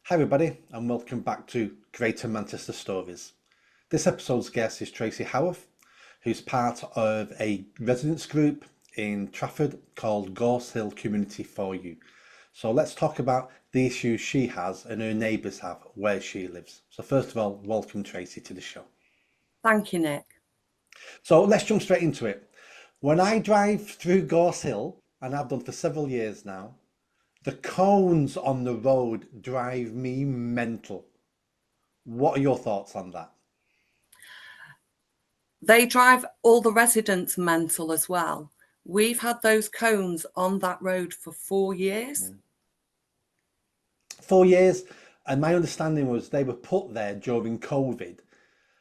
Hi everybody and welcome back to Greater Manchester Stories. This episode's guest is Tracy Haworth, who's part of a residents group in Trafford called Gorse Community for You. So let's talk about the issues she has and her neighbours have where she lives. So first of all, welcome Tracy to the show. Thank you, Nick. So let's jump straight into it. When I drive through Gorse Hill, and I've done for several years now, the cones on the road drive me mental. What are your thoughts on that? They drive all the residents mental as well. We've had those cones on that road for 4 years. 4 years, and my understanding was they were put there during COVID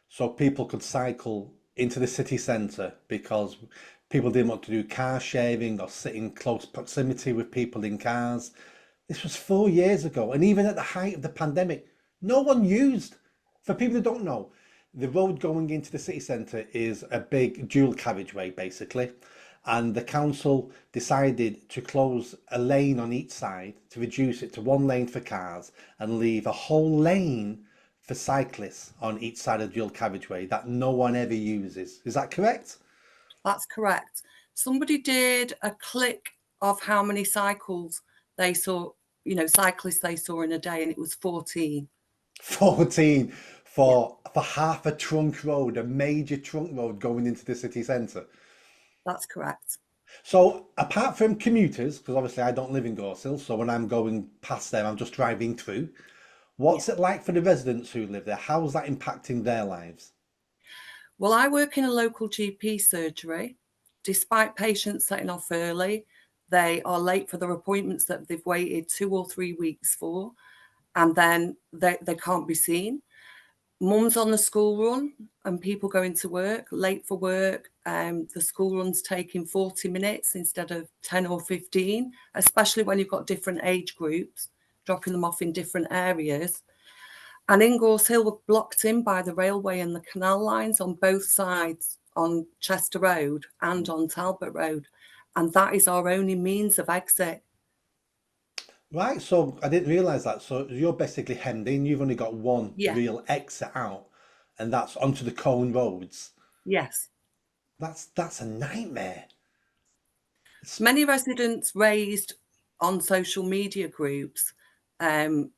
so people could cycle into the city centre because people didn't want to do car sharing or sit in close proximity with people in cars. This was 4 years ago, and even at the height of the pandemic, no one used. For people who don't know, the road going into the city centre is a big dual carriageway basically, and the council decided to close a lane on each side to reduce it to one lane for cars and leave a whole lane for cyclists on each side of the dual carriageway that no one ever uses. Is that correct? That's correct. Somebody did a click of how many cycles they saw, cyclists they saw in a day, and it was 14. 14 Yeah, for half a trunk road, a major trunk road going into the city centre. that's correct. So apart from commuters, because obviously I don't live in Gorse Hill, so when I'm going past there, I'm just driving through. Yeah. What's it like for the residents who live there? How's that impacting their lives? Well, I work in a local GP surgery. Despite patients setting off early, they are late for their appointments that they've waited 2 or 3 weeks for, and then they can't be seen. Mum's on the school run and people going to work, late for work. The school run's taking 40 minutes instead of 10 or 15, especially when you've got different age groups, dropping them off in different areas. And in Gorse Hill, we're blocked in by the railway and the canal lines on both sides, on Chester Road and on Talbot Road. And that is our only means of exit. Right, so I didn't realise that. So you're basically hemmed in. You've only got one Yeah, real exit out, and that's onto the cone roads. yes. That's a nightmare. It's, Many residents raised on social media groups um,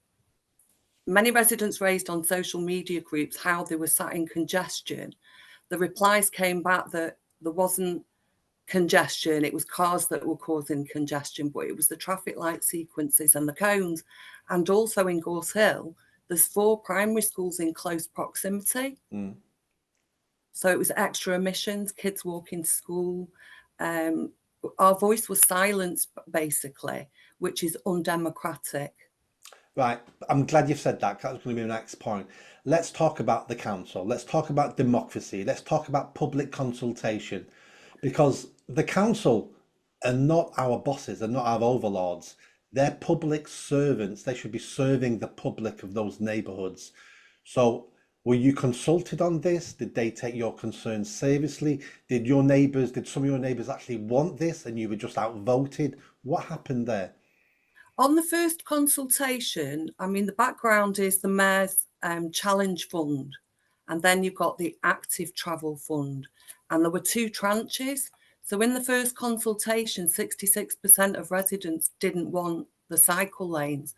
Many residents raised on social media groups how they were sat in congestion. The replies came back that there wasn't congestion, it was cars that were causing congestion, but it was the traffic light sequences and the cones. And also in Gorse Hill, there's 4 primary schools in close proximity. mm. So it was extra emissions, kids walking to school. Um, our voice was silenced, basically, which is undemocratic. Right, I'm glad you've said that. That's going to be my next point. Let's talk about the council. Let's talk about democracy. Let's talk about public consultation, because the council are not our bosses, they're not our overlords. They're public servants. They should be serving the public of those neighbourhoods. So, were you consulted on this? Did they take your concerns seriously? Did some of your neighbours actually want this and you were just outvoted? What happened there? On the first consultation, I mean, the background is the Mayor's Challenge Fund, and then you've got the Active Travel Fund, and there were 2 tranches. So in the first consultation, 66% of residents didn't want the cycle lanes.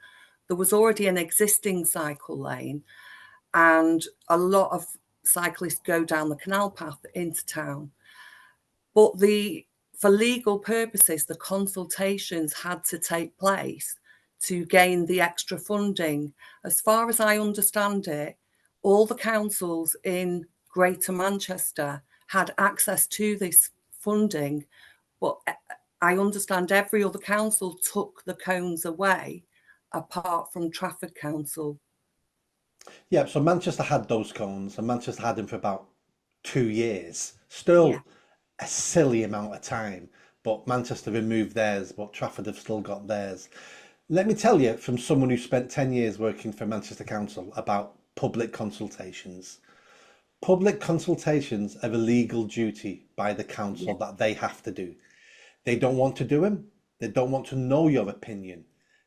There was already an existing cycle lane, and a lot of cyclists go down the canal path into town. But for legal purposes, the consultations had to take place to gain the extra funding. As far as I understand it, all the councils in Greater Manchester had access to this funding, but I understand every other council took the cones away, apart from Trafford Council. Yeah, so Manchester had those cones and Manchester had them for about 2 years. Yeah. Still a silly amount of time, but Manchester removed theirs, but Trafford have still got theirs. Let me tell you from someone who spent 10 years working for Manchester Council about public consultations. Public consultations are a legal duty by the Yeah. council that they have to do. They don't want to do them. They don't want to know your opinion.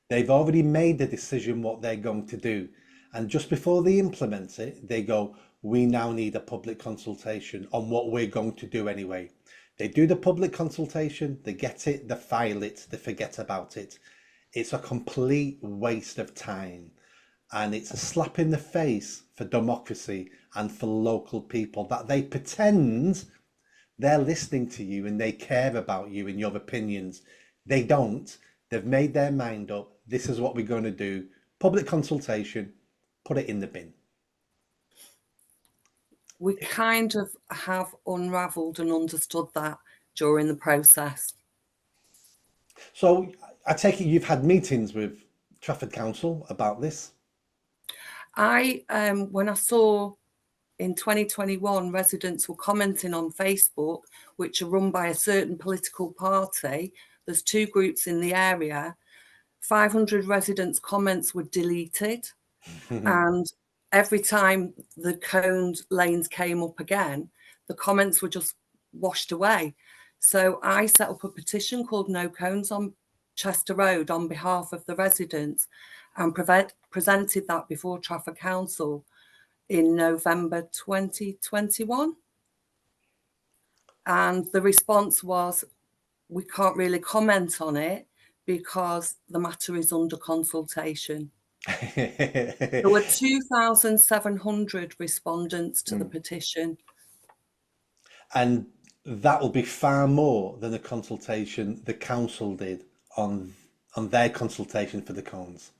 They've already made the decision what they're going to do. And just before they implement it, they go, we now need a public consultation on what we're going to do anyway. They do the public consultation, they get it, they file it, they forget about it. It's a complete waste of time. And it's a slap in the face for democracy and for local people that they pretend they're listening to you and they care about you and your opinions. They don't. They've made their mind up. This is what we're going to do. Public consultation, put it in the bin. We kind of have unravelled and understood that during the process. So I take it you've had meetings with Trafford Council about this? When I saw in 2021 residents were commenting on Facebook, which are run by a certain political party, there's 2 groups in the area, 500 residents' comments were deleted. And every time the coned lanes came up again, the comments were just washed away. So I set up a petition called No Cones on Chester Road on behalf of the residents and presented that before Trafford Council in November 2021. And the response was, we can't really comment on it because the matter is under consultation. There were 2,700 respondents to the petition. And that will be far more than the consultation the council did on their consultation for the cones.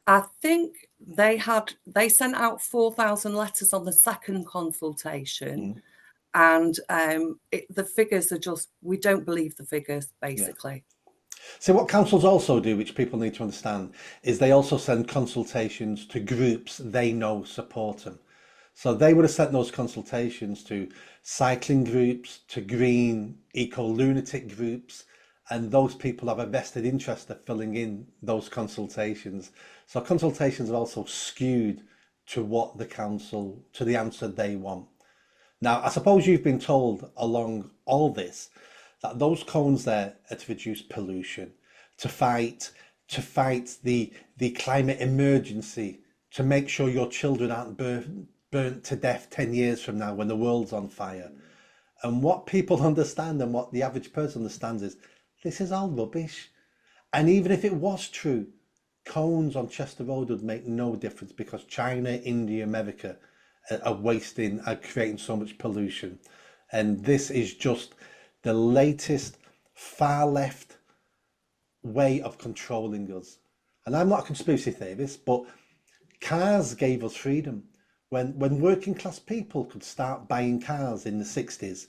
I think they sent out 4,000 letters on the second consultation. And the figures are just, we don't believe the figures, basically. So what councils also do, which people need to understand, is they also send consultations to groups they know support them. So they would have sent those consultations to cycling groups, to green eco-lunatic groups, and those people have a vested interest of filling in those consultations. So consultations are also skewed to what the council, to the answer they want. Now, I suppose you've been told along all this that those cones there are to reduce pollution, to fight the climate emergency, to make sure your children aren't burnt to death 10 years from now when the world's on fire. And what people understand and what the average person understands is this is all rubbish. And even if it was true, cones on Chester Road would make no difference because China, India, America are creating so much pollution. And this is just the latest far left way of controlling us. And I'm not a conspiracy theorist, but cars gave us freedom. When working class people could start buying cars in the 60s,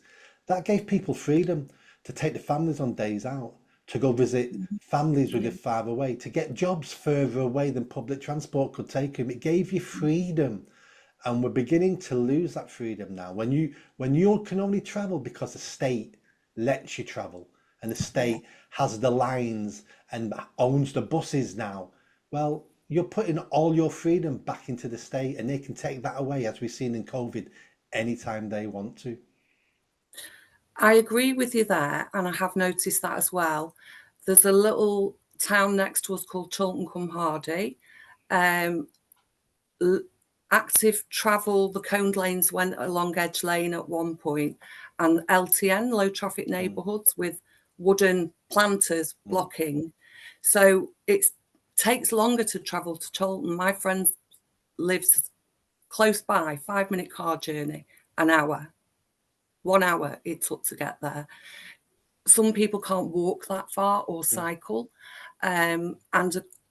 that gave people freedom to take the families on days out, to go visit families who live far away, to get jobs further away than public transport could take them. It gave you freedom. And we're beginning to lose that freedom now. When you can only travel because the state lets you travel and the state has the lines and owns the buses now, well, you're putting all your freedom back into the state and they can take that away, as we've seen in COVID, anytime they want to. I agree with you there, and I have noticed that as well. There's a little town next to us called Chilton-cum-Hardy. Active travel, the coned lanes went along Edge Lane at one point, and LTN, low traffic neighbourhoods, with wooden planters blocking. So it takes longer to travel to Chilton. My friend lives close by, 5-minute car journey, an hour. 1 hour it took to get there. Some people can't walk that far or cycle. And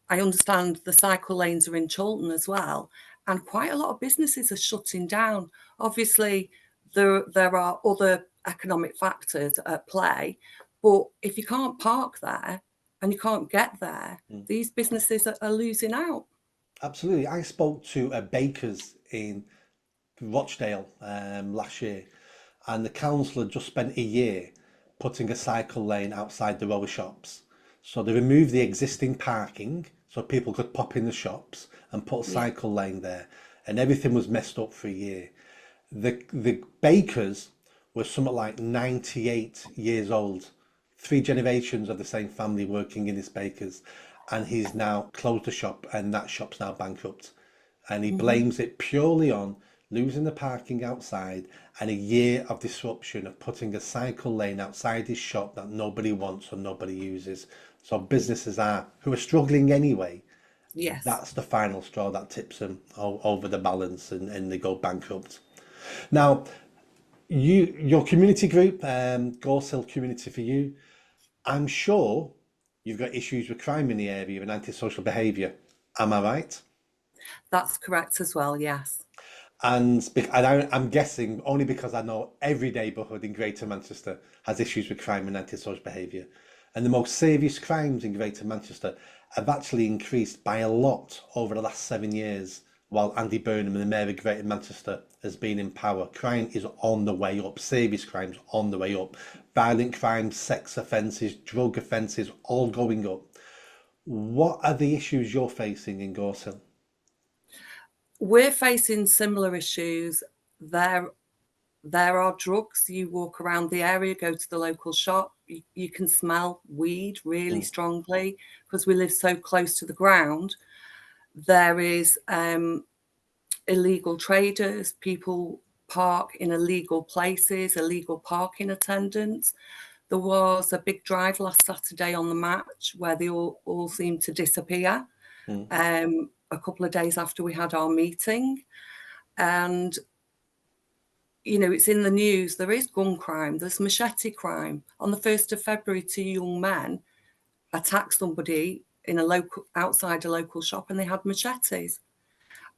I understand the cycle lanes are in Chilton as well. And quite a lot of businesses are shutting down. Obviously, there are other economic factors at play. But if you can't park there and you can't get there, these businesses are losing out. Absolutely. I spoke to a baker's in Rochdale last year, and the council had just spent a year putting a cycle lane outside the rower shops. So they removed the existing parking so people could pop in the shops and put a cycle lane there, and everything was messed up for a year. The bakers were something like 98 years old three generations of the same family working in his bakers, and he's now closed the shop, and that shop's now bankrupt. And he blames it purely on losing the parking outside and a year of disruption of putting a cycle lane outside his shop that nobody wants or nobody uses. So businesses who are struggling anyway, Yes. that's the final straw that tips them over the balance, and they go bankrupt. Now, your community group, Gorse Hill Community for You, I'm sure you've got issues with crime in the area and antisocial behaviour. Am I right? That's correct as well, yes. I'm guessing only because I know every neighbourhood in Greater Manchester has issues with crime and antisocial behaviour. And the most serious crimes in Greater Manchester have actually increased by a lot over the last 7 years, while Andy Burnham and the Mayor of Greater Manchester has been in power. Crime is on the way up, serious crimes on the way up. Violent crimes, sex offences, drug offences, all going up. What are the issues you're facing in Gorse Hill? We're facing similar issues. There are drugs. You walk around the area, go to the local shop, you can smell weed really strongly because we live so close to the ground. There is illegal traders, people park in illegal places, illegal parking attendants. There was a big drive last Saturday on the match where they all seemed to disappear a couple of days after we had our meeting. And, you know, it's in the news. There is gun crime. There's machete crime. On the 1st of February, 2 young men attacked somebody outside a local shop, and they had machetes.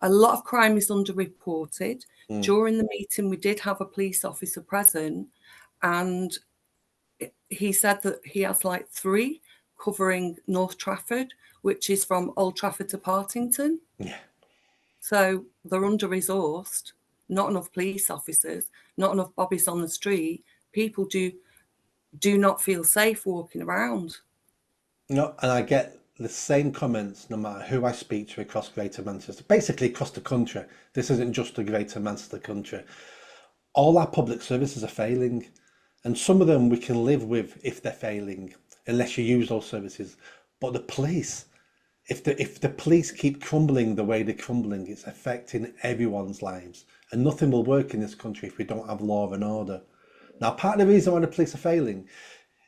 A lot of crime is underreported. During the meeting, we did have a police officer present, and he said that he has like 3 covering North Trafford, which is from Old Trafford to Partington. Yeah. So they're under-resourced, not enough police officers, not enough bobbies on the street. People do not feel safe walking around. No, and I get the same comments no matter who I speak to across Greater Manchester, basically across the country. This isn't just a Greater Manchester country. All our public services are failing, and some of them we can live with if they're failing, unless you use those services. But the police, if the police keep crumbling the way they're crumbling, it's affecting everyone's lives, and nothing will work in this country if we don't have law and order. Now, part of the reason why the police are failing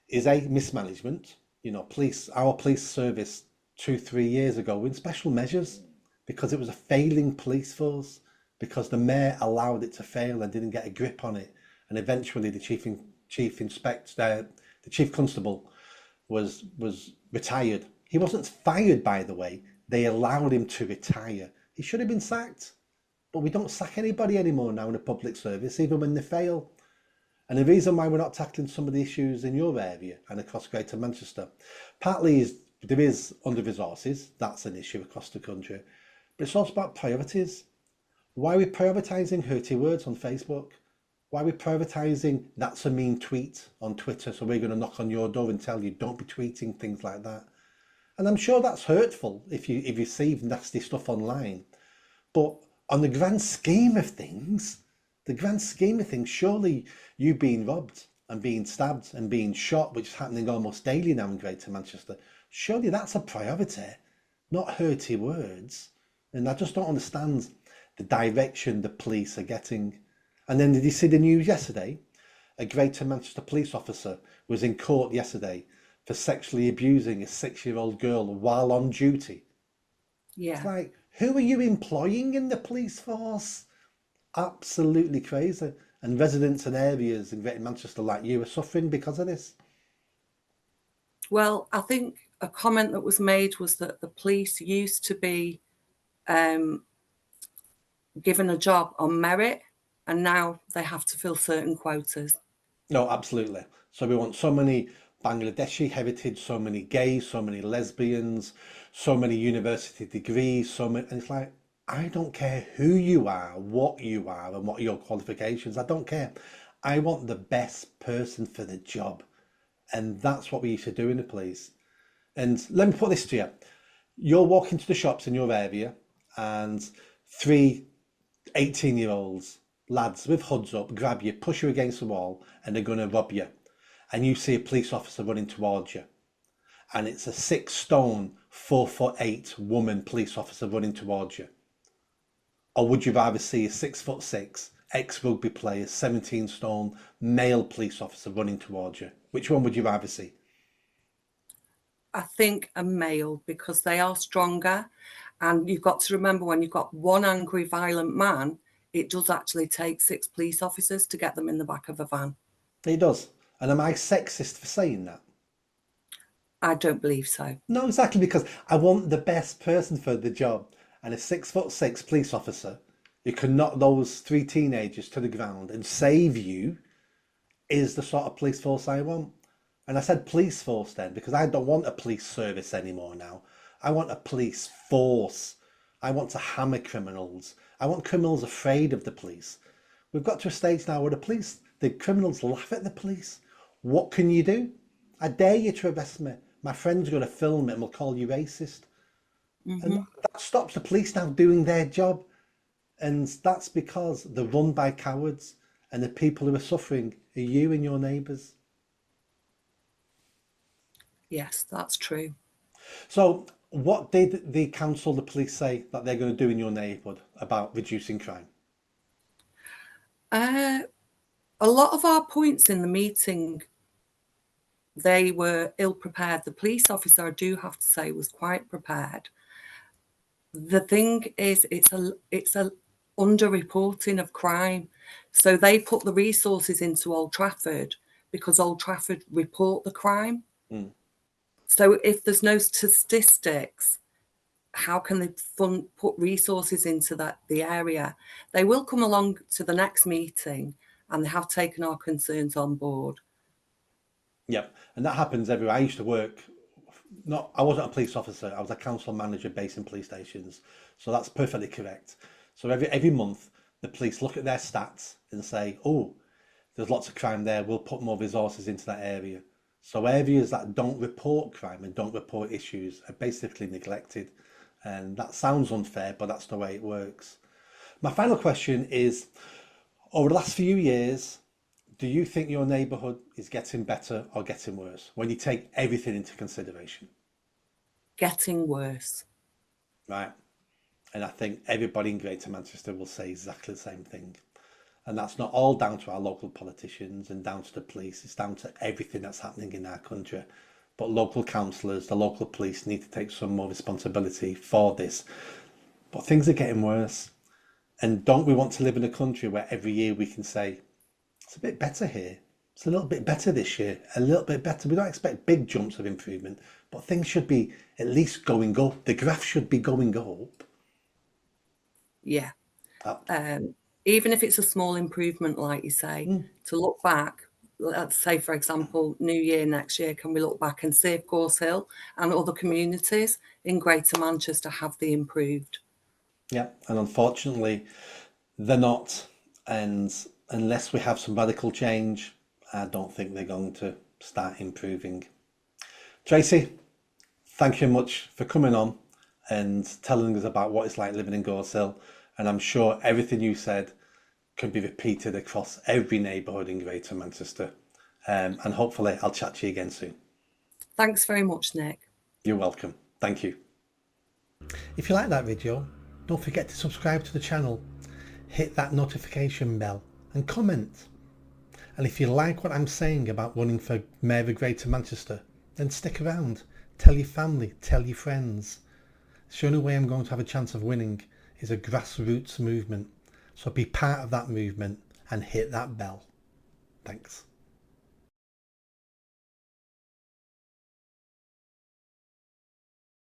is mismanagement. You know, our police service 2-3 years ago were in special measures because it was a failing police force, because the mayor allowed it to fail and didn't get a grip on it, and eventually the chief constable was retired. He wasn't fired, by the way. They allowed him to retire. He should have been sacked, but we don't sack anybody anymore now in the public service, even when they fail. And the reason why we're not tackling some of the issues in your area and across Greater Manchester, partly is there is under-resources. That's an issue across the country. But it's also about priorities. Why are we prioritising hurty words on Facebook? Why are we prioritising that's a mean tweet on Twitter, so we're going to knock on your door and tell you don't be tweeting things like that? And I'm sure that's hurtful if you receive nasty stuff online. But on the grand scheme of things, surely you being robbed and being stabbed and being shot, which is happening almost daily now in Greater Manchester, surely that's a priority, not hurty words. And I just don't understand the direction the police are getting. And then did you see the news yesterday? A Greater Manchester police officer was in court yesterday for sexually abusing a 6-year-old girl while on duty. Yeah. It's like, who are you employing in the police force? Absolutely crazy. And residents and areas in Greater Manchester like you are suffering because of this. Well, I think a comment that was made was that the police used to be given a job on merit, and now they have to fill certain quotas. No, absolutely. So we want so many Bangladeshi heritage, so many gays, so many lesbians, so many university degrees, and it's like, I don't care who you are, what you are, and what your qualifications. I don't care. I want the best person for the job. And that's what we used to do in the police. And let me put this to you. You're walking to the shops in your area and 3 18-year-olds, lads with hoods up, grab you, push you against the wall, and they're going to rob you. and you see a police officer running towards you, and it's a 6 stone, 4'8" woman police officer running towards you? Or would you rather see a 6'6" ex-rugby player, 17 stone male police officer running towards you? Which one would you rather see? I think a male, because they are stronger. And you've got to remember, when you've got one angry, violent man, it does actually take 6 police officers to get them in the back of a van. It does. And am I sexist for saying that? I don't believe so. No, exactly, because I want the best person for the job. And a 6'6" police officer who can knock those 3 teenagers to the ground and save you is the sort of police force I want. And I said police force then because I don't want a police service anymore now. I want a police force. I want to hammer criminals. I want criminals afraid of the police. We've got to a stage now where the criminals laugh at the police. What can you do? I dare you to arrest me. My friend's going to film it and will call you racist. And that stops the police now doing their job. And that's because they're run by cowards, and the people who are suffering are you and your neighbours. Yes, that's true. So what did the council, the police say that they're going to do in your neighbourhood about reducing crime? A lot of our points in the meeting, they were ill prepared. The police officer, I do have to say, was quite prepared. The thing is, it's a underreporting of crime. So they put the resources into Old Trafford because Old Trafford report the crime. So if there's no statistics, how can they put resources into the area? They will come along to the next meeting, and they have taken our concerns on board. Yep, and that happens everywhere. I used to work, I wasn't a police officer, I was a council manager based in police stations. So that's perfectly correct. So every month, the police look at their stats and say, oh, there's lots of crime there, we'll put more resources into that area. So areas that don't report crime and don't report issues are basically neglected. And that sounds unfair, but that's the way it works. My final question is, over the last few years, do you think your neighbourhood is getting better or getting worse when you take everything into consideration? Getting worse. Right. And I think everybody in Greater Manchester will say exactly the same thing. And that's not all down to our local politicians and down to the police. It's down to everything that's happening in our country. But local councillors, the local police need to take some more responsibility for this. But things are getting worse. And don't we want to live in a country where every year we can say, it's a bit better here. It's a little bit better this year. A little bit better. We don't expect big jumps of improvement, but things should be at least going up. The graph should be going up. Yeah. Up. Even if it's a small improvement, like you say, to look back, let's say, for example, New Year next year, can we look back and see if Gorse Hill and other communities in Greater Manchester have they improved? Yeah, and unfortunately, they're not. And unless we have some radical change, I don't think they're going to start improving. Tracey, thank you much for coming on and telling us about what it's like living in Gorse Hill. And I'm sure everything you said can be repeated across every neighbourhood in Greater Manchester. And hopefully I'll chat to you again soon. Thanks very much, Nick. You're welcome. Thank you. If you like that video, don't forget to subscribe to the channel, hit that notification bell and comment. And if you like what I'm saying about running for Mayor of Greater Manchester, then stick around. Tell your family, tell your friends. The only way I'm going to have a chance of winning is a grassroots movement. So be part of that movement and hit that bell. Thanks.